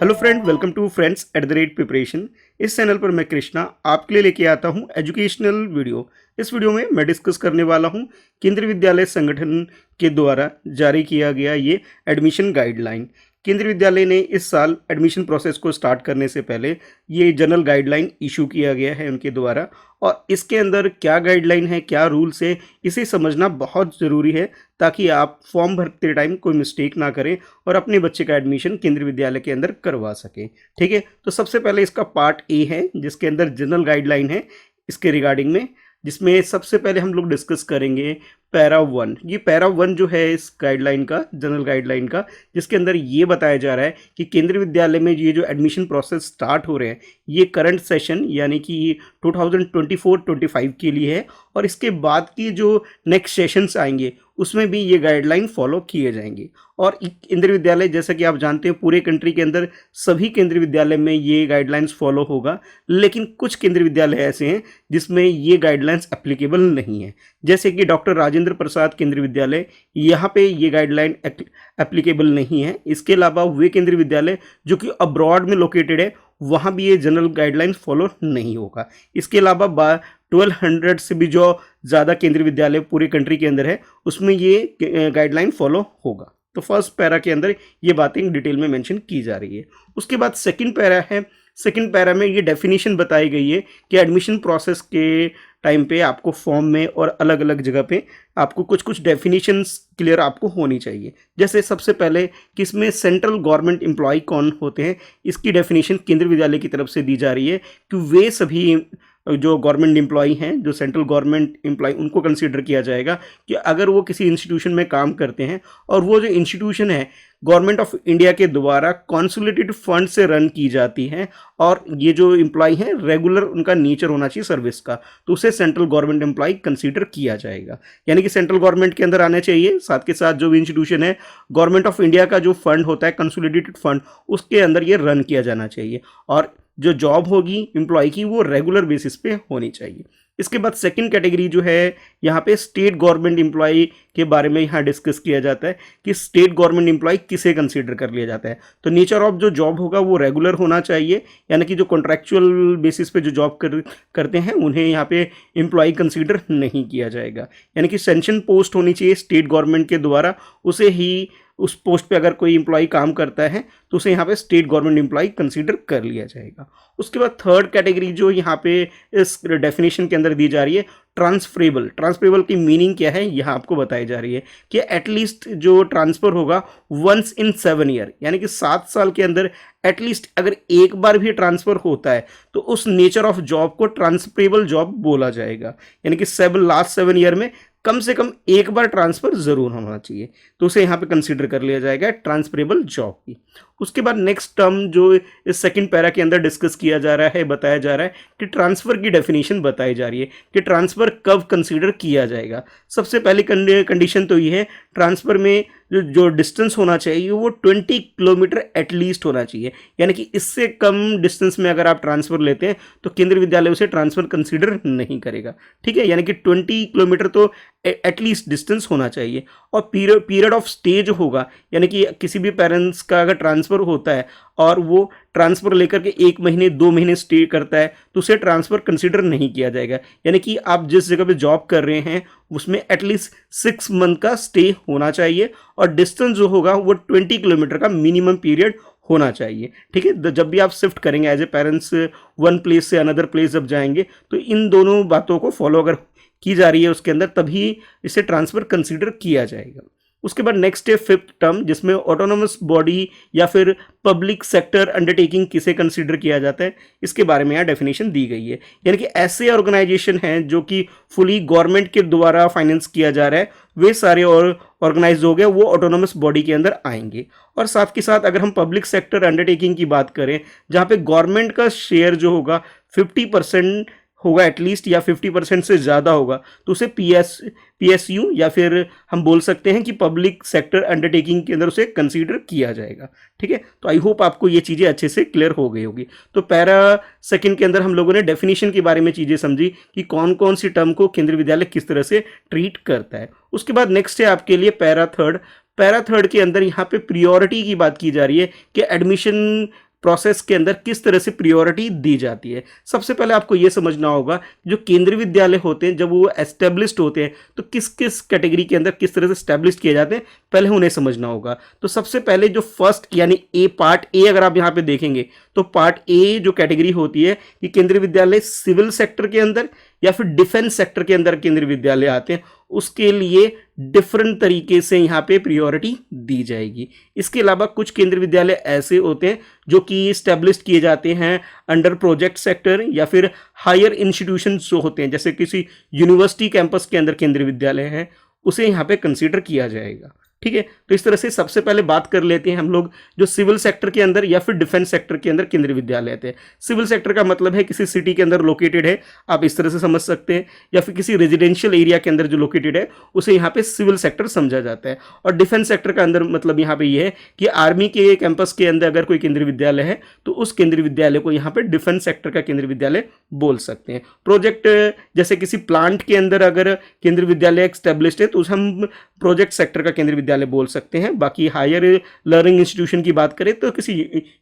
Hello friend, welcome to friends at the rate preparation. इस channel पर मैं कृष्णा आपके लिए लेके आता हूँ एजुकेशनल वीडियो। इस वीडियो में मैं डिस्कस करने वाला हूँ केंद्रीय विद्यालय संगठन के द्वारा जारी किया गया ये एडमिशन गाइडलाइन। केंद्रीय विद्यालय ने इस साल एडमिशन प्रोसेस को स्टार्ट करने से पहले ये जनरल गाइडलाइन इशू किया गया है उनके द्वारा, और इसके अंदर क्या गाइडलाइन है, क्या रूल्स है, इसे समझना बहुत ज़रूरी है ताकि आप फॉर्म भरते टाइम कोई मिस्टेक ना करें और अपने बच्चे का एडमिशन केंद्रीय विद्यालय के अंदर करवा सकें। ठीक है, तो सबसे पहले इसका पार्ट ए है जिसके अंदर जनरल गाइडलाइन है इसके रिगार्डिंग में, जिसमें सबसे पहले हम लोग डिस्कस करेंगे पैरा 1। ये पैरा 1 जो है इस गाइडलाइन का, जनरल गाइडलाइन का, जिसके अंदर ये बताया जा रहा है कि केंद्रीय विद्यालय में ये जो एडमिशन प्रोसेस स्टार्ट हो रहे हैं ये करंट सेशन यानी कि 2024-25 के लिए है, और इसके बाद की जो नेक्स्ट सेशंस आएंगे उसमें भी ये गाइडलाइन फॉलो किए जाएंगे। और केंद्रीय विद्यालय, जैसा कि आप जानते हैं, पूरे कंट्री के अंदर सभी केंद्रीय विद्यालय में ये गाइडलाइंस फॉलो होगा, लेकिन कुछ केंद्रीय विद्यालय ऐसे हैं जिसमें ये गाइडलाइंस एप्लीकेबल नहीं है, जैसे कि डॉक्टर राजेंद्र प्रसाद केंद्रीय विद्यालय, यहाँ पे ये गाइडलाइन एप्लीकेबल नहीं है। इसके अलावा वे केंद्रीय विद्यालय जो कि अब्रॉड में लोकेटेड है वहाँ भी ये जनरल गाइडलाइंस फॉलो नहीं होगा। इसके अलावा 1200 से भी जो ज़्यादा केंद्रीय विद्यालय पूरे कंट्री के अंदर है उसमें ये गाइडलाइन फॉलो होगा। तो फर्स्ट पैरा के अंदर ये बातें डिटेल में मेंशन की जा रही है। उसके बाद सेकंड पैरा है। सेकंड पैरा में ये डेफिनेशन बताई गई है कि एडमिशन प्रोसेस के टाइम पे आपको फॉर्म में और अलग अलग जगह पे आपको कुछ कुछ डेफिनेशंस क्लियर आपको होनी चाहिए। जैसे सबसे पहले कि इसमें सेंट्रल गवर्नमेंट एम्प्लॉय कौन होते हैं, इसकी डेफिनेशन केंद्रीय विद्यालय की तरफ से दी जा रही है कि वे सभी जो गवर्नमेंट एम्प्लॉय हैं, जो सेंट्रल गवर्नमेंट एम्प्लॉय, उनको कंसीडर किया जाएगा कि अगर वो किसी इंस्टीट्यूशन में काम करते हैं और वो जो इंस्टीट्यूशन है गवर्नमेंट ऑफ इंडिया के द्वारा कॉन्सोलिडेटेड फंड से रन की जाती है, और ये जो एम्प्लॉय हैं रेगुलर उनका नेचर होना चाहिए सर्विस का, तो उसे सेंट्रल गवर्नमेंट एम्प्लॉय कंसीडर किया जाएगा। यानी कि सेंट्रल गवर्नमेंट के अंदर आने चाहिए, साथ के साथ जो भी इंस्टीट्यूशन है गवर्नमेंट ऑफ इंडिया का जो फंड होता है कंसोलिडेटेड फंड, उसके अंदर ये रन किया जाना चाहिए, और जो जॉब होगी एम्प्लॉय की वो रेगुलर बेसिस पे होनी चाहिए। इसके बाद सेकंड कैटेगरी जो है यहाँ पे स्टेट गवर्नमेंट एम्प्लॉय के बारे में यहाँ डिस्कस किया जाता है कि स्टेट गवर्नमेंट एम्प्लॉय किसे कंसीडर कर लिया जाता है। तो नेचर ऑफ जो जॉब होगा वो रेगुलर होना चाहिए, यानी कि जो कॉन्ट्रैक्चुअल बेसिस पे जो जॉब करते हैं उन्हें यहाँ पे एम्प्लॉय कंसीडर नहीं किया जाएगा। यानी कि सेंक्शन पोस्ट होनी चाहिए स्टेट गवर्नमेंट के द्वारा, उसे ही उस पोस्ट पे अगर कोई एम्प्लॉय काम करता है तो उसे यहाँ पे स्टेट गवर्नमेंट एम्प्लॉय कंसीडर कर लिया जाएगा। उसके बाद थर्ड कैटेगरी जो यहाँ पे इस डेफिनेशन के अंदर दी जा रही है ट्रांसफरेबल। ट्रांसफरेबल की मीनिंग क्या है यहाँ आपको बताई जा रही है कि एटलीस्ट जो ट्रांसफ़र होगा वंस इन 7 ईयर, यानी कि 7 साल के अंदर एटलीस्ट अगर एक बार भी ट्रांसफ़र होता है तो उस नेचर ऑफ जॉब को ट्रांसफरेबल जॉब बोला जाएगा। यानी कि लास्ट 7 ईयर में कम से कम एक बार ट्रांसफ़र ज़रूर होना चाहिए, तो उसे यहाँ पे कंसीडर कर लिया जाएगा ट्रांसफरेबल जॉब की। उसके बाद नेक्स्ट टर्म जो इस सेकंड पैरा के अंदर डिस्कस किया जा रहा है, बताया जा रहा है कि ट्रांसफ़र की डेफिनेशन बताई जा रही है कि ट्रांसफ़र कब कंसीडर किया जाएगा। सबसे पहली कंडीशन तो ये है, ट्रांसफ़र में जो डिस्टेंस होना चाहिए वो 20 किलोमीटर एटलीस्ट होना चाहिए, यानी कि इससे कम डिस्टेंस में अगर आप ट्रांसफ़र लेते हैं तो केंद्रीय विद्यालय उसे ट्रांसफ़र कंसीडर नहीं करेगा। ठीक है, यानी कि 20 किलोमीटर तो एटलीस्ट डिस्टेंस होना चाहिए। और पीरियड ऑफ स्टे जो होगा, यानी कि किसी भी पेरेंट्स का अगर ट्रांसफ़र होता है और वो ट्रांसफ़र लेकर के 1 महीने 2 महीने स्टे करता है तो उसे ट्रांसफ़र कंसीडर नहीं किया जाएगा। यानी कि आप जिस जगह पे जॉब कर रहे हैं उसमें एटलीस्ट 6 मंथ का स्टे होना चाहिए, और डिस्टेंस जो होगा वो 20 किलोमीटर का मिनिमम पीरियड होना चाहिए। ठीक है, जब भी आप शिफ्ट करेंगे as a parents one place से अनदर प्लेस जब जाएंगे तो इन दोनों बातों को फॉलो अगर की जा रही है उसके अंदर तभी इसे ट्रांसफ़र कंसीडर किया जाएगा। उसके बाद नेक्स्ट है फिफ्थ टर्म, जिसमें ऑटोनोमस बॉडी या फिर पब्लिक सेक्टर अंडरटेकिंग किसे कंसीडर किया जाता है, इसके बारे में यहाँ डेफिनेशन दी गई है। यानी कि ऐसे ऑर्गेनाइजेशन हैं जो कि फुली गवर्नमेंट के द्वारा फाइनेंस किया जा रहा है, वे सारे और ऑर्गेनाइज हो गए वो ऑटोनोमस बॉडी के अंदर आएंगे। और साथ के साथ अगर हम पब्लिक सेक्टर अंडरटेकिंग की बात करें जहाँ पे गवर्नमेंट का शेयर जो होगा 50% होगा एटलीस्ट, या 50% से ज़्यादा होगा, तो उसे पीएसयू या फिर हम बोल सकते हैं कि पब्लिक सेक्टर अंडरटेकिंग के अंदर उसे कंसीडर किया जाएगा। ठीक है, तो आई होप आपको ये चीज़ें अच्छे से क्लियर हो गई होगी। तो पैरा सेकंड के अंदर हम लोगों ने डेफिनेशन के बारे में चीज़ें समझी कि कौन कौन सी टर्म को केंद्रीय विद्यालय किस तरह से ट्रीट करता है। उसके बाद नेक्स्ट है आपके लिए पैरा थर्ड। पैरा थर्ड के अंदर यहाँ पे प्रियोरिटी की बात की जा रही है कि एडमिशन प्रोसेस के अंदर किस तरह से प्रायोरिटी दी जाती है। सबसे पहले आपको ये समझना होगा जो केंद्रीय विद्यालय होते हैं जब वो एस्टेब्लिश्ड होते हैं तो किस किस कैटेगरी के अंदर किस तरह से एस्टेब्लिश किए जाते हैं, पहले उन्हें समझना होगा। तो सबसे पहले जो फर्स्ट यानी ए पार्ट ए अगर आप यहाँ पे देखेंगे तो पार्ट ए जो कैटेगरी होती है कि केंद्रीय विद्यालय सिविल सेक्टर के अंदर या फिर डिफेंस सेक्टर के अंदर केंद्रीय विद्यालय आते हैं, उसके लिए डिफरेंट तरीके से यहाँ पे प्रायोरिटी दी जाएगी। इसके अलावा कुछ केंद्रीय विद्यालय ऐसे होते हैं जो कि स्टैब्लिश किए जाते हैं अंडर प्रोजेक्ट सेक्टर या फिर हायर इंस्टीट्यूशन जो होते हैं, जैसे किसी यूनिवर्सिटी कैंपस के अंदर केंद्रीय विद्यालय है, उसे यहाँ पे कंसीडर किया जाएगा। ठीक है, तो इस तरह से सबसे पहले बात कर लेते हैं हम लोग जो सिविल सेक्टर के अंदर या फिर डिफेंस सेक्टर के अंदर केंद्रीय विद्यालय आते हैं। सिविल सेक्टर का मतलब है किसी सिटी के अंदर लोकेटेड है, आप इस तरह से समझ सकते हैं, या फिर किसी रेजिडेंशियल एरिया के अंदर जो लोकेटेड है उसे यहाँ पे सिविल सेक्टर समझा जाता है। और डिफेंस सेक्टर का अंदर मतलब यहाँ पे ये है कि आर्मी के कैंपस के अंदर अगर कोई केंद्रीय विद्यालय है तो उस केंद्रीय विद्यालय को यहाँ पे डिफेंस सेक्टर का केंद्रीय विद्यालय बोल सकते हैं। प्रोजेक्ट जैसे किसी प्लांट के अंदर अगर केंद्रीय विद्यालय एस्टेब्लिश्ड है तो उसे हम प्रोजेक्ट सेक्टर का केंद्रीय विद्यालय बोल सकते हैं। बाकी हायर लर्निंग इंस्टीट्यूशन की बात करें तो किसी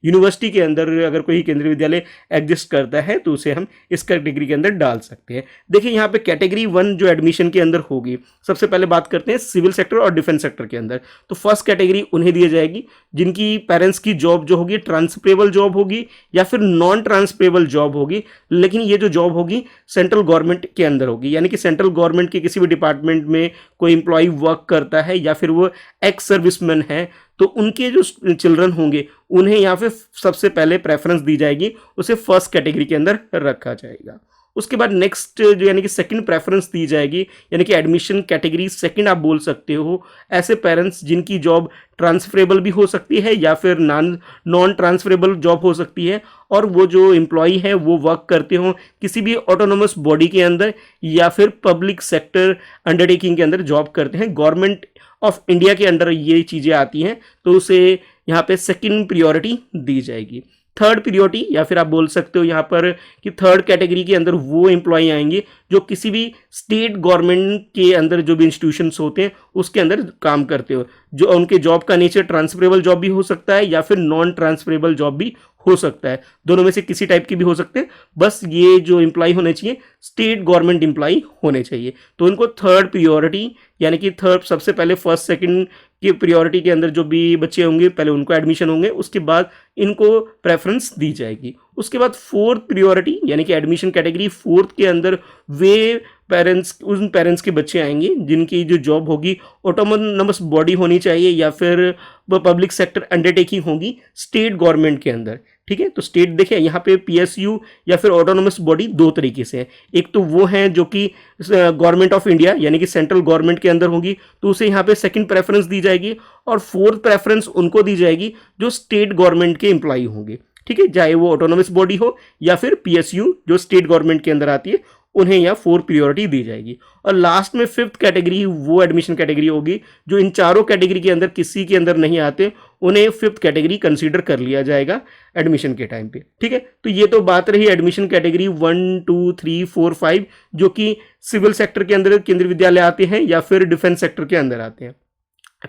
यूनिवर्सिटी के अंदर अगर कोई केंद्रीय विद्यालय एग्जिस्ट करता है तो उसे हम इस कैटेगरी के अंदर डाल सकते हैं। देखिए यहाँ पे कैटेगरी 1 जो एडमिशन के अंदर होगी, सबसे पहले बात करते हैं सिविल सेक्टर और डिफेंस सेक्टर के अंदर। तो फर्स्ट कैटेगरी उन्हें दी जाएगी जिनकी पेरेंट्स की जॉब जो होगी ट्रांसफरेबल जॉब होगी या फिर नॉन ट्रांसफरेबल जॉब होगी, लेकिन ये जो जॉब होगी सेंट्रल गवर्नमेंट के अंदर होगी, यानी कि सेंट्रल गवर्नमेंट के किसी भी डिपार्टमेंट में कोई इंप्लॉय वर्क करता है या फिर वो एक्स सर्विसमैन है तो उनके जो चिल्ड्रन होंगे उन्हें यहाँ पे सबसे पहले प्रेफरेंस दी जाएगी, उसे फर्स्ट कैटेगरी के अंदर रखा जाएगा। उसके बाद नेक्स्ट जो यानी कि सेकंड प्रेफरेंस दी जाएगी, यानी कि एडमिशन कैटेगरी सेकंड आप बोल सकते हो, ऐसे पेरेंट्स जिनकी जॉब ट्रांसफरेबल भी हो सकती है या फिर नॉन ट्रांसफरेबल जॉब हो सकती है, और वो जो एम्प्लॉई है वो वर्क करते हो किसी भी ऑटोनोमस बॉडी के अंदर या फिर पब्लिक सेक्टर अंडरटेकिंग के अंदर जॉब करते हैं, गवर्नमेंट ऑफ इंडिया के अंडर ये चीज़ें आती हैं, तो उसे यहाँ पे सेकंड प्रायोरिटी दी जाएगी। थर्ड प्रायोरिटी या फिर आप बोल सकते हो यहाँ पर कि थर्ड कैटेगरी के अंदर वो एम्प्लॉय आएंगे जो किसी भी स्टेट गवर्नमेंट के अंदर जो भी इंस्टीट्यूशंस होते हैं उसके अंदर काम करते हो, जो उनके जॉब का नेचर ट्रांसफरेबल जॉब भी हो सकता है या फिर नॉन ट्रांसफरेबल जॉब भी हो सकता है, दोनों में से किसी टाइप की भी हो सकते हैं, बस ये जो एम्प्लॉय होने चाहिए स्टेट गवर्नमेंट एम्प्लॉय होने चाहिए। तो इनको थर्ड प्रायोरिटी यानी कि थर्ड सबसे पहले फर्स्ट सेकंड की प्रायोरिटी के अंदर जो भी बच्चे होंगे पहले उनको एडमिशन होंगे, उसके बाद इनको प्रेफरेंस दी जाएगी। उसके बाद फोर्थ प्रायोरिटी यानी कि एडमिशन कैटेगरी फोर्थ के अंदर वे पेरेंट्स उन पेरेंट्स के बच्चे आएंगे जिनकी जो जॉब होगी ऑटोनोमस बॉडी होनी चाहिए या फिर पब्लिक सेक्टर अंडरटेकिंग होगी स्टेट गवर्नमेंट के अंदर। ठीक है, तो स्टेट देखिए यहाँ पे पीएसयू या फिर ऑटोनोमस बॉडी दो तरीके से है, एक तो वो है जो कि गवर्नमेंट ऑफ इंडिया यानी कि सेंट्रल गवर्नमेंट के अंदर होगी तो उसे यहाँ पे सेकंड प्रेफरेंस दी जाएगी, और फोर्थ प्रेफरेंस उनको दी जाएगी जो स्टेट गवर्नमेंट के एम्प्लॉय होंगे। ठीक है, चाहे वो ऑटोनोमस बॉडी हो या फिर पीएसयू जो स्टेट गवर्नमेंट के अंदर आती है, उन्हें यहाँ फोर्थ प्रायोरिटी दी जाएगी। और लास्ट में फिफ्थ कैटेगरी वो एडमिशन कैटेगरी होगी जो इन चारों कैटेगरी के अंदर किसी के अंदर नहीं आते, उन्हें फिफ्थ कैटेगरी कंसीडर कर लिया जाएगा एडमिशन के टाइम पे। ठीक है, तो ये तो बात रही एडमिशन कैटेगरी 1 2 3 4 5 जो कि सिविल सेक्टर के अंदर केंद्रीय विद्यालय आते हैं या फिर डिफेंस सेक्टर के अंदर आते हैं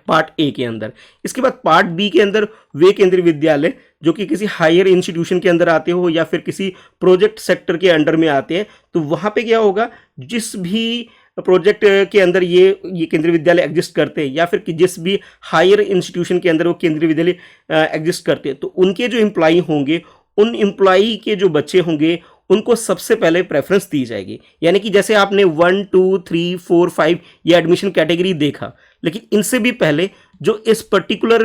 पार्ट ए के अंदर। इसके बाद पार्ट बी के अंदर वे केंद्रीय विद्यालय जो कि किसी हायर इंस्टीट्यूशन के अंदर आते हो या फिर किसी प्रोजेक्ट सेक्टर के अंडर में आते हैं, तो वहाँ पे क्या होगा, जिस भी प्रोजेक्ट के अंदर ये केंद्रीय विद्यालय एग्जिस्ट करते हैं या फिर जिस भी हायर इंस्टीट्यूशन के अंदर वो केंद्रीय विद्यालय एग्जिस्ट करते हैं, तो उनके जो एम्प्लॉई होंगे उन एम्प्लॉई के जो बच्चे होंगे उनको सबसे पहले प्रेफरेंस दी जाएगी। यानी कि जैसे आपने 1 2 3 4 5 ये एडमिशन कैटेगरी देखा, लेकिन इनसे भी पहले जो इस पर्टिकुलर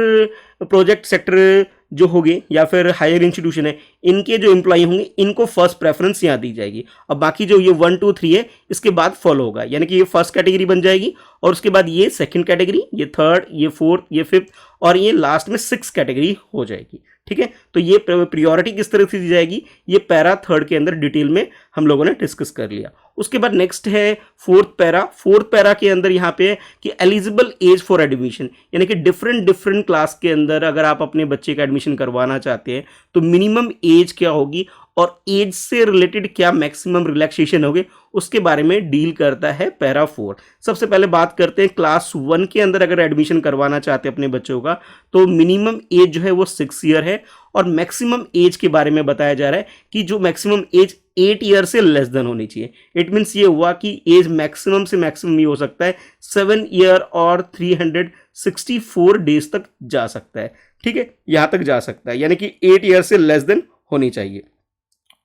प्रोजेक्ट सेक्टर जो होंगे या फिर हायर इंस्टीट्यूशन है, इनके जो एम्प्लॉय होंगे इनको फर्स्ट प्रेफरेंस यहाँ दी जाएगी। और बाकी जो ये 1 2 3 है इसके बाद फॉलो होगा, यानी कि ये फर्स्ट कैटेगरी बन जाएगी और उसके बाद ये सेकंड कैटेगरी, ये थर्ड, ये फोर्थ, ये फिफ्थ और ये लास्ट में सिक्स कैटेगरी हो जाएगी। ठीक है, तो ये प्रायोरिटी किस तरह से दी जाएगी ये पैरा थर्ड के अंदर डिटेल में हम लोगों ने डिस्कस कर लिया। उसके बाद नेक्स्ट है फोर्थ पैरा। फोर्थ पैरा के अंदर यहाँ पे है कि एलिजिबल एज फॉर एडमिशन, यानी कि डिफरेंट क्लास के अंदर अगर आप अपने बच्चे का एडमिशन करवाना चाहते हैं तो मिनिमम एज क्या होगी और एज से रिलेटेड क्या मैक्सिमम रिलैक्सेशन होगे उसके बारे में डील करता है पैरा 4। सबसे पहले बात करते हैं क्लास 1 के अंदर अगर एडमिशन करवाना चाहते हैं अपने बच्चों का तो मिनिमम एज जो है वो 6 ईयर है और मैक्सिमम एज के बारे में बताया जा रहा है कि जो मैक्सिमम एज 8 ईयर से लेस देन होनी चाहिए। इट मीन्स ये हुआ कि एज मैक्सिमम से मैक्सिमम ये हो सकता है 7 ईयर और 364 डेज तक जा सकता है। ठीक है, यहां तक जा सकता है, यानी कि 8 ईयर से लेस देन होनी चाहिए।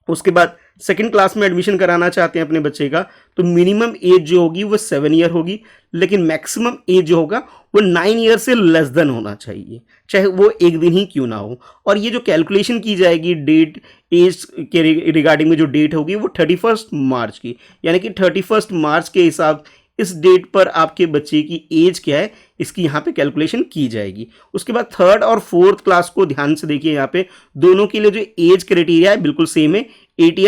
उसके बाद सेकंड क्लास में एडमिशन कराना चाहते हैं अपने बच्चे का, तो मिनिमम एज जो होगी वो 7 ईयर होगी, लेकिन मैक्सिमम एज जो होगा वो 9 ईयर से लेस देन होना चाहिए, चाहे वो एक दिन ही क्यों ना हो। और ये जो कैलकुलेशन की जाएगी डेट एज के रिगार्डिंग में, जो डेट होगी वो 31 मार्च की, यानी कि 31 मार्च के हिसाब इस डेट पर आपके बच्चे की एज क्या है इसकी यहाँ पे कैलकुलेशन की जाएगी। उसके बाद थर्ड और फोर्थ क्लास को ध्यान से देखिए, यहाँ पे दोनों के लिए जो एज क्राइटेरिया है बिल्कुल सेम है, 8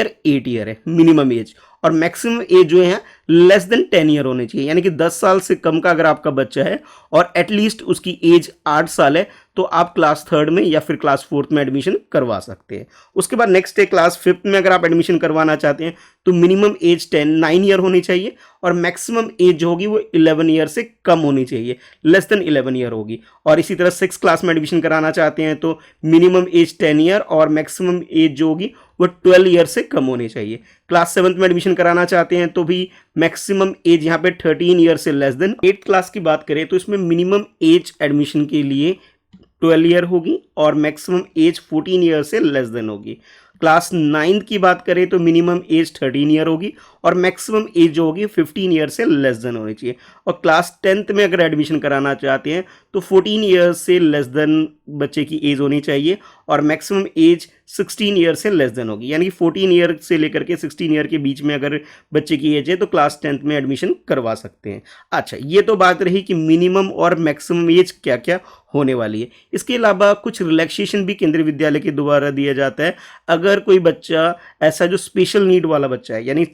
ईयर है मिनिमम एज, और मैक्सिमम एज जो है लेस देन 10 ईयर होने चाहिए, यानी कि 10 साल से कम का अगर आपका बच्चा है और एटलीस्ट उसकी एज 8 साल है तो आप क्लास थर्ड में या फिर क्लास फोर्थ में एडमिशन करवा सकते हैं। उसके बाद नेक्स्ट है क्लास फिफ्थ में अगर आप एडमिशन करवाना चाहते हैं तो मिनिमम एज 9 ईयर होनी चाहिए और मैक्सिमम एज जो होगी वो 11 ईयर से कम होनी चाहिए, लेस देन 11 ईयर होगी। और इसी तरह सिक्स क्लास में एडमिशन कराना चाहते हैं तो मिनिमम एज 10 ईयर और मैक्सिमम एज जो होगी वो 12 ईयर से कम होनी चाहिए। क्लास सेवंथ में एडमिशन कराना चाहते हैं तो भी मैक्सिमम एज यहाँ पे 13 ईयर से लेस देन। एट क्लास की बात करें तो इसमें मिनिमम एज एडमिशन के लिए 12 ईयर होगी और मैक्सिमम एज 14 ईयर से लेस देन होगी। क्लास नाइन्थ की बात करें तो मिनिमम एज 13 ईयर होगी और मैक्सिमम एज जो होगी 15 ईयर से लेस देन होनी चाहिए। और क्लास 10th में अगर एडमिशन कराना चाहते हैं तो 14 ईयर से लेस देन बच्चे की एज होनी चाहिए और मैक्सिमम एज 16 ईयर से लेस देन होगी, यानी कि 14 ईयर से लेकर के 16 ईयर के बीच में अगर बच्चे की एज है तो क्लास 10th में एडमिशन करवा सकते हैं। अच्छा, ये तो बात रही कि मिनिमम और मैक्सिमम एज क्या क्या होने वाली है। इसके अलावा कुछ रिलैक्सेशन भी केंद्रीय विद्यालय के द्वारा दिया जाता है। अगर कोई बच्चा ऐसा जो स्पेशल नीड वाला बच्चा है, यानी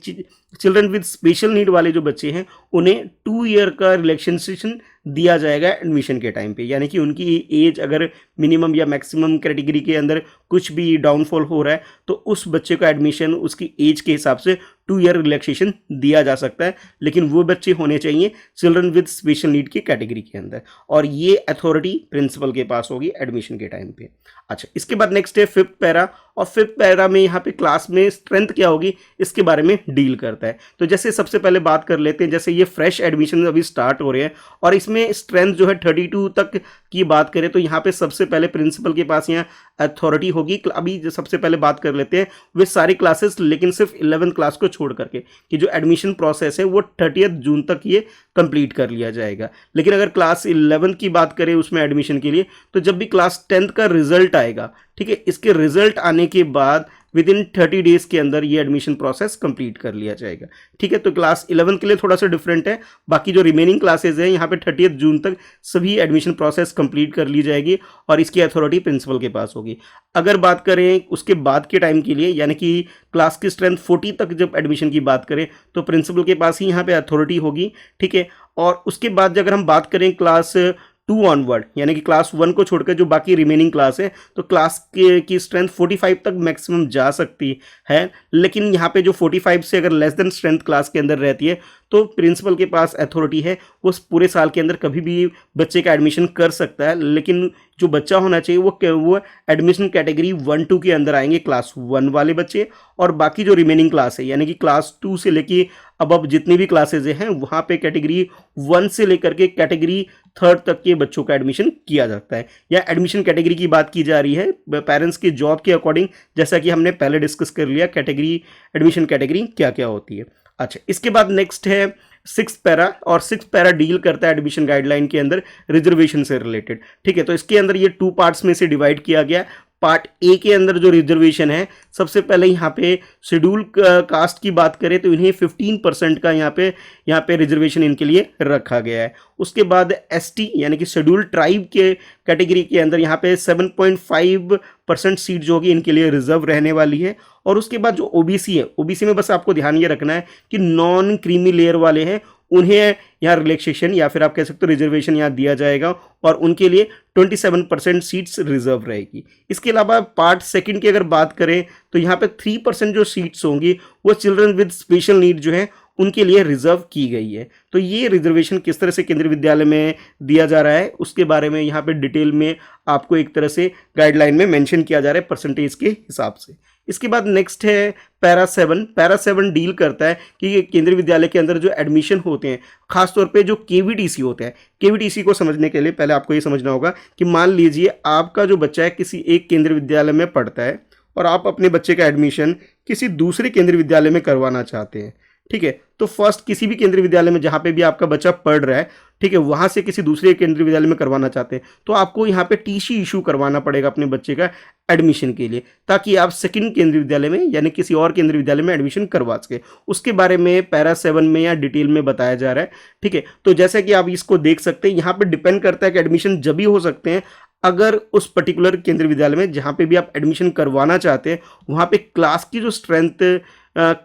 चिल्ड्रन विद स्पेशल नीड वाले जो बच्चे हैं उन्हें 2 ईयर का रिलैक्सेशन दिया जाएगा एडमिशन के टाइम पे, यानी कि उनकी एज अगर मिनिमम या मैक्सिमम कैटेगरी के अंदर कुछ भी डाउनफॉल हो रहा है तो उस बच्चे का एडमिशन उसकी एज के हिसाब से 2 ईयर रिलैक्सेशन दिया जा सकता है, लेकिन वो बच्चे होने चाहिए चिल्ड्रन विद स्पेशल नीड की कैटेगरी के अंदर, और ये अथॉरिटी प्रिंसिपल के पास होगी एडमिशन के टाइम पे। अच्छा, इसके बाद नेक्स्ट है फिफ्थ पैरा, और फिफ्थ पैरा में यहाँ पे क्लास में स्ट्रेंथ क्या होगी इसके बारे में डील करता है। तो जैसे सबसे पहले बात कर लेते हैं, जैसे ये फ्रेश एडमिशन अभी स्टार्ट हो रहे हैं और इसमें स्ट्रेंथ जो है 32 तक की बात करें तो यहाँ पे सबसे पहले प्रिंसिपल के पास यहाँ अथॉरिटी होगी। अभी जो सबसे पहले बात कर लेते हैं वे सारी क्लासेस, लेकिन सिर्फ 11th क्लास को छोड़ करके, कि जो एडमिशन प्रोसेस है वो 30 जून तक ये कंप्लीट कर लिया जाएगा। लेकिन अगर क्लास 11th की बात करें उसमें एडमिशन के लिए, तो जब भी क्लास 10th का रिजल्ट आएगा, ठीक है, इसके रिजल्ट आने के बाद विद इन 30 डेज के अंदर ये एडमिशन प्रोसेस कंप्लीट कर लिया जाएगा। ठीक है, तो क्लास 11 के लिए थोड़ा सा डिफरेंट है, बाकी जो रिमेनिंग क्लासेज हैं यहाँ पे 30 जून तक सभी एडमिशन प्रोसेस कंप्लीट कर ली जाएगी और इसकी अथॉरिटी प्रिंसिपल के पास होगी। अगर बात करें उसके बाद के टाइम के लिए, यानी कि क्लास की स्ट्रेंथ 40 तक जब एडमिशन की बात करें तो प्रिंसिपल के पास ही यहाँ पे अथॉरिटी होगी। ठीक है, और उसके बाद अगर हम बात करें क्लास 2 ऑनवर्ड, यानी कि क्लास 1 को छोड़कर जो बाकी रिमेनिंग क्लास है, तो क्लास की स्ट्रेंथ 45 तक मैक्सिमम जा सकती है, लेकिन यहाँ पे जो 45 से अगर लेस देन स्ट्रेंथ क्लास के अंदर रहती है तो प्रिंसिपल के पास अथॉरिटी है, वो पूरे साल के अंदर कभी भी बच्चे का एडमिशन कर सकता है। लेकिन जो बच्चा होना चाहिए वो एडमिशन कैटेगरी 1-2 के अंदर आएंगे क्लास 1 वाले बच्चे, और बाकी जो रिमेनिंग क्लास है यानी कि क्लास 2 से लेके अब जितनी भी क्लासेज हैं वहाँ पे कैटेगरी 1 से लेकर के कैटेगरी 3rd तक के बच्चों का एडमिशन किया जाता है। या एडमिशन कैटेगरी की बात की जा रही है पेरेंट्स के जॉब के अकॉर्डिंग, जैसा कि हमने पहले डिस्कस कर लिया कैटेगरी एडमिशन कैटेगरी क्या क्या होती है। अच्छा, इसके बाद नेक्स्ट है 6th पैरा, और 6th पैरा डील करता है एडमिशन गाइडलाइन के अंदर रिजर्वेशन से रिलेटेड। ठीक है, तो इसके अंदर ये 2 पार्ट्स में से डिवाइड किया गया। पार्ट ए के अंदर जो रिजर्वेशन है, सबसे पहले यहाँ पे शेड्यूल कास्ट की बात करें तो इन्हें 15% का यहाँ पे रिजर्वेशन इनके लिए रखा गया है। उसके बाद एसटी यानी कि शेड्यूल ट्राइब के कैटेगरी के अंदर यहाँ पे 7.5% सीट जो होगी इनके लिए रिजर्व रहने वाली है। और उसके बाद जो ओबीसी है, ओबीसी में बस आपको ध्यान ये रखना है कि नॉन क्रीमी लेयर वाले हैं उन्हें यहाँ रिलैक्सेशन या फिर आप कह सकते हो रिजर्वेशन यहाँ दिया जाएगा और उनके लिए 27% सीट्स रिजर्व रहेगी। इसके अलावा पार्ट सेकंड की अगर बात करें तो यहाँ पे 3% जो सीट्स होंगी वो चिल्ड्रन विद स्पेशल नीड जो है उनके लिए रिजर्व की गई है। तो ये रिजर्वेशन किस तरह से केंद्रीय विद्यालय में दिया जा रहा है उसके बारे में यहाँ पे डिटेल में आपको एक तरह से गाइडलाइन में मेंशन किया जा रहा है परसेंटेज के हिसाब से। इसके बाद नेक्स्ट है पैरा 7। पैरा 7 डील करता है कि केंद्रीय विद्यालय के अंदर जो एडमिशन होते हैं, खासतौर पे जो केवीटीसी होते हैं। केवीटीसी को समझने के लिए पहले आपको ये समझना होगा कि मान लीजिए आपका जो बच्चा है किसी एक केंद्रीय विद्यालय में पढ़ता है और आप अपने बच्चे का एडमिशन किसी दूसरे केंद्रीय विद्यालय में करवाना चाहते हैं, ठीक है। तो फर्स्ट किसी भी केंद्रीय विद्यालय में जहाँ पे भी आपका बच्चा पढ़ रहा है, ठीक है, वहाँ से किसी दूसरे केंद्रीय विद्यालय में करवाना चाहते हैं तो आपको यहाँ पे टीसी इशू करवाना पड़ेगा अपने बच्चे का एडमिशन के लिए, ताकि आप सेकंड केंद्रीय विद्यालय में यानी किसी और केंद्रीय विद्यालय में एडमिशन करवा सके। उसके बारे में पैरा 7 में या डिटेल में बताया जा रहा है, ठीक है। तो जैसा कि आप इसको देख सकते हैं, यहाँ पे डिपेंड करता है कि एडमिशन जब भी हो सकते हैं अगर उस पर्टिकुलर केंद्रीय विद्यालय में जहाँ पे भी आप एडमिशन करवाना चाहते हैं वहाँ पे क्लास की जो स्ट्रेंथ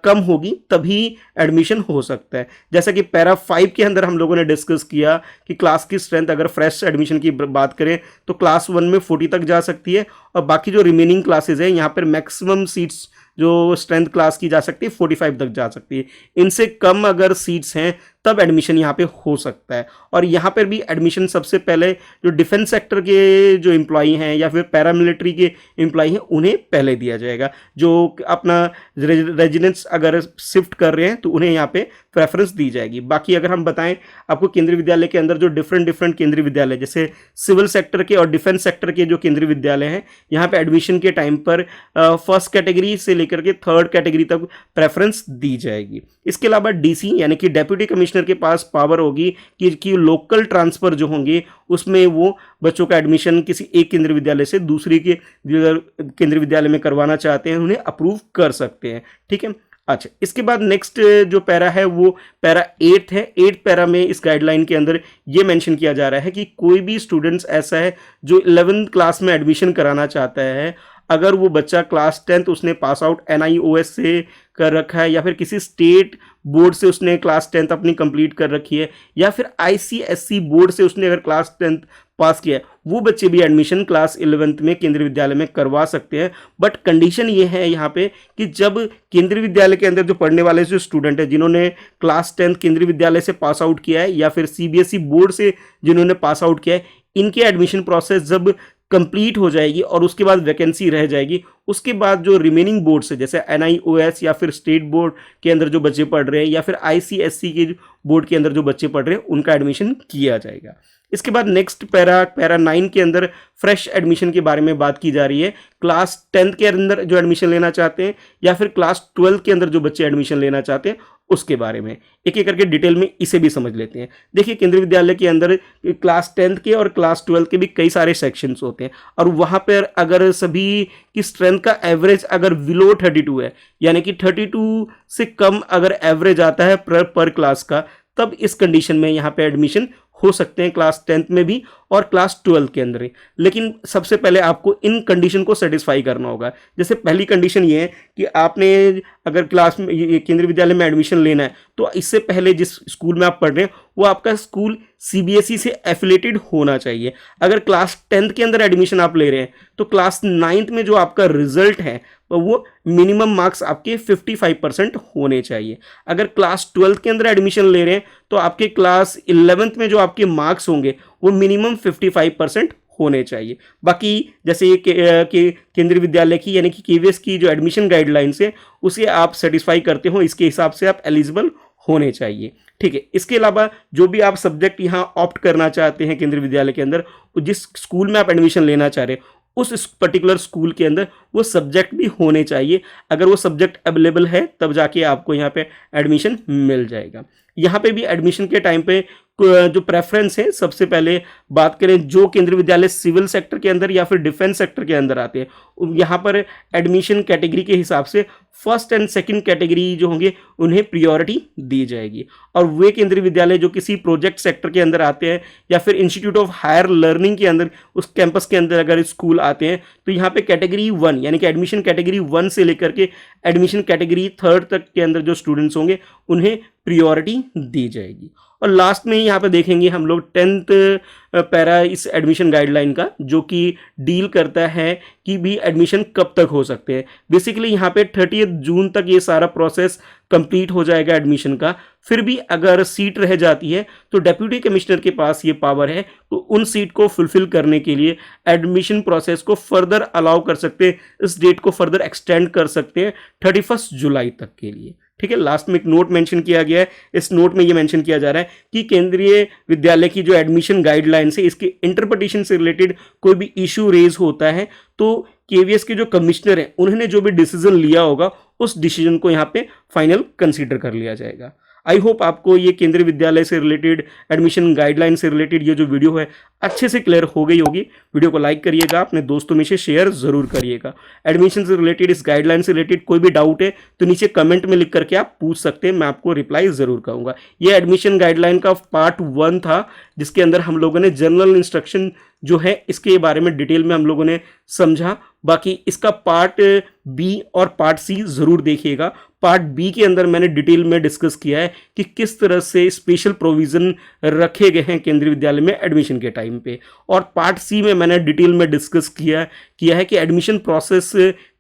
कम होगी तभी एडमिशन हो सकता है। जैसा कि पैरा 5 के अंदर हम लोगों ने डिस्कस किया कि क्लास की स्ट्रेंथ अगर फ्रेश एडमिशन की बात करें तो क्लास 1 में 40 तक जा सकती है और बाकी जो रिमेनिंग क्लासेज है यहाँ पर मैक्सिमम सीट्स जो स्ट्रेंथ क्लास की जा सकती है 45 तक जा सकती है। इनसे कम अगर सीट्स हैं तब एडमिशन यहाँ पे हो सकता है। और यहाँ पर भी एडमिशन सबसे पहले जो डिफेंस सेक्टर के जो एम्प्लॉई हैं या फिर पैरामिलिट्री के एम्प्लॉई हैं उन्हें पहले दिया जाएगा। जो अपना रेजिडेंस अगर शिफ्ट कर रहे हैं तो उन्हें यहाँ पे प्रेफरेंस दी जाएगी। बाकी अगर हम बताएं आपको केंद्रीय विद्यालय के अंदर जो डिफरेंट केंद्रीय विद्यालय जैसे सिविल सेक्टर के और डिफेंस सेक्टर के जो केंद्रीय विद्यालय हैं यहाँ पे एडमिशन के टाइम पर फर्स्ट कैटेगरी से लेकर के थर्ड कैटेगरी तक प्रेफरेंस दी जाएगी। इसके अलावा डीसी यानी कि डेप्यूटी कमिश्नर के पास पावर होगी कि लोकल ट्रांसफर जो होंगे उसमें वो बच्चों का एडमिशन किसी एक केंद्रीय विद्यालय से दूसरी के केंद्रीय विद्यालय में करवाना चाहते हैं उन्हें अप्रूव कर सकते हैं, ठीक है। अच्छा, इसके बाद नेक्स्ट जो पैरा है वो पैरा 8 है। 8 पैरा में इस गाइडलाइन के अंदर ये मेंशन किया जा रहा है कि कोई भी स्टूडेंट्स ऐसा है जो 11th क्लास में एडमिशन कराना चाहता है, अगर वो बच्चा क्लास 10th उसने पास आउट NIOS से कर रखा है या फिर किसी स्टेट बोर्ड से उसने क्लास 10th अपनी कंप्लीट कर रखी है या फिर ICSE बोर्ड से उसने अगर क्लास 10th पास किया है, वो बच्चे भी एडमिशन क्लास 11th में केंद्रीय विद्यालय में करवा सकते हैं। बट कंडीशन ये है यहाँ पे कि जब केंद्रीय विद्यालय के अंदर जो पढ़ने वाले जो स्टूडेंट है जिन्होंने क्लास 10th केंद्रीय विद्यालय से पास आउट किया है या फिर CBSE बोर्ड से जिन्होंने पास आउट किया है, इनके एडमिशन प्रोसेस जब कंप्लीट हो जाएगी और उसके बाद वैकेंसी रह जाएगी, उसके बाद जो रिमेनिंग बोर्ड से जैसे NIOS या फिर स्टेट बोर्ड के अंदर जो बच्चे पढ़ रहे हैं या फिर ICSE के बोर्ड के अंदर जो बच्चे पढ़ रहे हैं उनका एडमिशन किया जाएगा। इसके बाद नेक्स्ट पैरा 9 के अंदर फ्रेश एडमिशन के बारे में बात की जा रही है। क्लास 10th के अंदर जो एडमिशन लेना चाहते हैं या फिर क्लास 12th के अंदर जो बच्चे एडमिशन लेना चाहते हैं उसके बारे में एक एक करके डिटेल में इसे भी समझ लेते हैं। देखिए, केंद्रीय विद्यालय के अंदर क्लास 10th के और क्लास 12th के भी कई सारे सेक्शंस होते हैं और वहाँ पर अगर सभी की स्ट्रेंथ का एवरेज अगर बिलो 32 है यानी कि 32 से कम अगर एवरेज आता है पर क्लास का, तब इस कंडीशन में यहाँ पे एडमिशन हो सकते हैं क्लास 10th में भी और क्लास 12th के अंदर ही। लेकिन सबसे पहले आपको इन कंडीशन को सेटिस्फाई करना होगा। जैसे पहली कंडीशन ये है कि आपने अगर क्लास में केंद्रीय विद्यालय में एडमिशन लेना है तो इससे पहले जिस स्कूल में आप पढ़ रहे हैं वो आपका स्कूल CBSE से एफिलेटेड होना चाहिए। अगर क्लास 10th के अंदर एडमिशन आप ले रहे हैं तो क्लास 9th में जो आपका रिजल्ट है वो मिनिमम मार्क्स आपके 55% होने चाहिए। अगर क्लास 12th के अंदर एडमिशन ले रहे हैं तो आपके क्लास 11th में जो आपके मार्क्स होंगे वो मिनिमम 55% होने चाहिए। बाकी जैसे ये केंद्रीय विद्यालय की यानी कि KVS की जो एडमिशन गाइडलाइंस है उसे आप सेटिस्फाई करते हो, इसके हिसाब से आप एलिजिबल होने चाहिए, ठीक है। इसके अलावा जो भी आप सब्जेक्ट यहाँ ऑप्ट करना चाहते हैं केंद्रीय विद्यालय के अंदर, जिस स्कूल में आप एडमिशन लेना चाह रहे हैं उस पर्टिकुलर स्कूल के अंदर वो सब्जेक्ट भी होने चाहिए। अगर वो सब्जेक्ट अवेलेबल है तब जाके आपको यहाँ पे एडमिशन मिल जाएगा। यहाँ पे भी एडमिशन के टाइम पे जो प्रेफरेंस है, सबसे पहले बात करें जो केंद्रीय विद्यालय सिविल सेक्टर के अंदर या फिर डिफेंस सेक्टर के अंदर आते हैं, यहाँ पर एडमिशन कैटेगरी के हिसाब से फर्स्ट एंड सेकंड कैटेगरी जो होंगे उन्हें प्रियोरिटी दी जाएगी। और वे केंद्रीय विद्यालय जो किसी प्रोजेक्ट सेक्टर के अंदर आते हैं या फिर इंस्टीट्यूट ऑफ हायर लर्निंग के अंदर उस कैंपस के अंदर अगर स्कूल आते हैं तो यहाँ पे कैटेगरी 1 यानी कि एडमिशन कैटेगरी 1 से लेकर के एडमिशन कैटेगरी 3rd तक के अंदर जो स्टूडेंट्स होंगे उन्हें प्रियोरिटी दी जाएगी। और लास्ट में यहाँ पे देखेंगे हम लोग 10th पैरा इस एडमिशन गाइडलाइन का, जो कि डील करता है कि भी एडमिशन कब तक हो सकते हैं। बेसिकली यहाँ पे 30 जून तक ये सारा प्रोसेस कंप्लीट हो जाएगा एडमिशन का। फिर भी अगर सीट रह जाती है तो डेप्यूटी कमिश्नर के पास ये पावर है, तो उन सीट को फुलफिल करने के लिए एडमिशन प्रोसेस को फर्दर अलाउ कर सकते हैं, इस डेट को फर्दर एक्सटेंड कर सकते हैं 31 जुलाई तक के लिए। ठीक है, लास्ट में एक नोट मेंशन किया गया है। इस नोट में ये मेंशन किया जा रहा है कि केंद्रीय विद्यालय की जो एडमिशन गाइडलाइंस है, इसके इंटरप्रिटेशन से रिलेटेड कोई भी इशू रेज होता है तो केवीएस के जो कमिश्नर हैं उन्होंने जो भी डिसीजन लिया होगा उस डिसीजन को यहाँ पे फाइनल कंसीडर कर लिया जाएगा। आई होप आपको ये केंद्रीय विद्यालय से रिलेटेड, एडमिशन गाइडलाइन से रिलेटेड ये जो वीडियो है अच्छे से क्लियर हो गई होगी। वीडियो को लाइक करिएगा, अपने दोस्तों में से शेयर जरूर करिएगा। एडमिशन से रिलेटेड, इस गाइडलाइन से रिलेटेड कोई भी डाउट है तो नीचे कमेंट में लिख करके आप पूछ सकते हैं, मैं आपको रिप्लाई जरूर करूंगा। ये एडमिशन गाइडलाइन का पार्ट 1 था, जिसके अंदर हम लोगों ने जनरल इंस्ट्रक्शन जो है इसके बारे में डिटेल में हम लोगों ने समझा। बाकी इसका पार्ट बी और पार्ट सी जरूर देखिएगा। पार्ट बी के अंदर मैंने डिटेल में डिस्कस किया है कि किस तरह से स्पेशल प्रोविजन रखे गए हैं केंद्रीय विद्यालय में एडमिशन के टाइम पे, और पार्ट सी में मैंने डिटेल में डिस्कस किया है कि एडमिशन प्रोसेस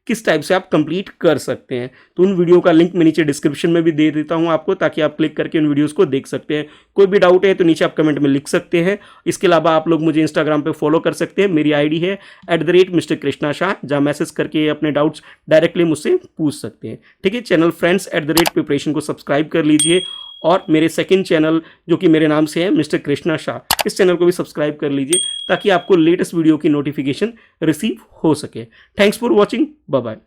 किस टाइप से आप कंप्लीट कर सकते हैं। तो उन वीडियो का लिंक मैं नीचे डिस्क्रिप्शन में भी दे देता हूं आपको, ताकि आप क्लिक करके उन वीडियोस को देख सकते हैं। कोई भी डाउट है तो नीचे आप कमेंट में लिख सकते हैं। इसके अलावा आप लोग मुझे इंस्टाग्राम पे फॉलो कर सकते हैं, मेरी आईडी है @Mr. कृष्णा शाह, जहां मैसेज करके अपने डाउट्स डायरेक्टली मुझसे पूछ सकते हैं। ठीक है, चैनल फ्रेंड्स @प्रिपरेशन को सब्सक्राइब कर लीजिए, और मेरे सेकंड चैनल जो कि मेरे नाम से है मिस्टर कृष्णा शाह, इस चैनल को भी सब्सक्राइब कर लीजिए ताकि आपको लेटेस्ट वीडियो की नोटिफिकेशन रिसीव हो सके। Thanks for watching, bye bye.